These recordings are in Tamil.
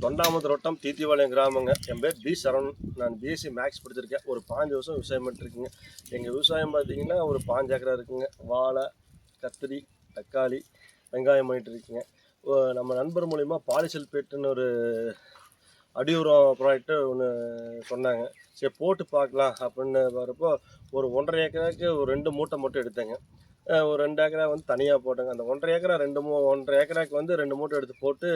தொண்டாமுத்தூர் வட்டம் தீத்திபாளையம் கிராமங்க. என் பேர் பி சரவணன். நான் பிஎஸ்சி மேக்ஸ் படிச்சிருக்கேன். ஒரு 5 வருஷம் விவசாயம் பண்ணிட்டுருக்குங்க. எங்கள் விவசாயம் பார்த்தீங்கன்னா ஒரு 5 ஏக்கரா இருக்குங்க. வாழை, கத்திரி, தக்காளி, வெங்காயம் பண்ணிட்டுருக்குங்க. நம்ம நண்பர் மூலிமா பாலிசல்பேட்டுன்னு ஒரு அடி உரம் ப்ராடக்ட்டு ஒன்று சொன்னாங்க. சரி போட்டு பார்க்கலாம் அப்படின்னு வரப்போ ஒரு 1.5 ஏக்கராவுக்கு ஒரு 2 மூட்டை மட்டும் எடுத்தேங்க. ஒரு 2 ஏக்கரா வந்து தனியாக போட்டேங்க. அந்த 1.5 ஏக்கரா 1.5 ஏக்கராவுக்கு வந்து 2 மூட்டை எடுத்து போட்டு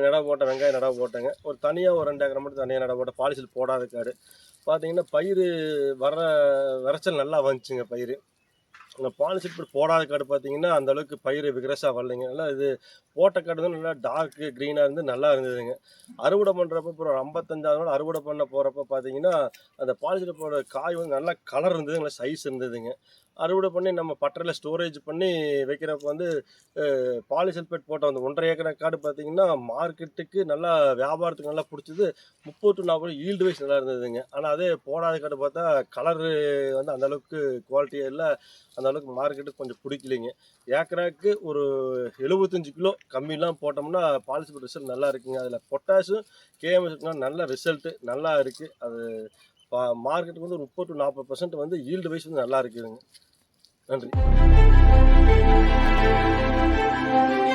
நடவு போட்டேன். வெங்காயம் நடவு போட்டேங்க. ஒரு தனியாக ஒரு 2 ஏக்கரா மட்டும் தனியாக நடவு போட்டேன். பாலிசில் போடாத காடு பார்த்தீங்கன்னா பயிர் விளைச்சல் நல்லா வந்துச்சுங்க. பயிர் இந்த பாலிசில் போடாத காடு பார்த்தீங்கன்னா அந்தளவுக்கு பயிர் விக்ரஸாக வரலைங்க. நல்லா இது போட்ட காடு தான் நல்லா டார்க்கு க்ரீனாக இருந்து நல்லா இருந்ததுங்க. அறுவடை பண்ணுறப்ப அப்புறம் 55வது நாள் அறுவடை பண்ண போகிறப்ப பார்த்தீங்கன்னா அந்த பாலிசில் போட காய் வந்து நல்லா கலர் இருந்தது, நல்லா சைஸ் இருந்ததுங்க. அறுவடை பண்ணி நம்ம பட்டறையில் ஸ்டோரேஜ் பண்ணி வைக்கிறப்ப வந்து பாலிசல்பேட் போட்ட அந்த 1.5 ஏக்கரா காடு பார்த்தீங்கன்னா மார்க்கெட்டுக்கு நல்லா வியாபாரத்துக்கு நல்லா பிடிச்சது. 30 to 40 ஈல்டு வைஸ் நல்லா இருந்ததுங்க. ஆனால் அதே போடாத காடு பார்த்தா கலரு வந்து அந்தளவுக்கு குவாலிட்டியாக இல்லை, அந்தளவுக்கு மார்க்கெட்டுக்கு கொஞ்சம் பிடிக்கலைங்க. ஏக்கராவுக்கு ஒரு 75 கிலோ கம்மிலாம் போட்டோம்னா பாலிசல்பேட் ரிசல்ட் நல்லா இருக்குங்க. அதில் பொட்டாஷும் கேஎம்எஸ் நல்ல ரிசல்ட்டு நல்லா இருக்குது. அது மார்க்கெட்டுக்கு வந்து 30 to 40% வந்து ஈல்டு வைஸ் வந்து நல்லா இருக்குதுங்க. நன்றி.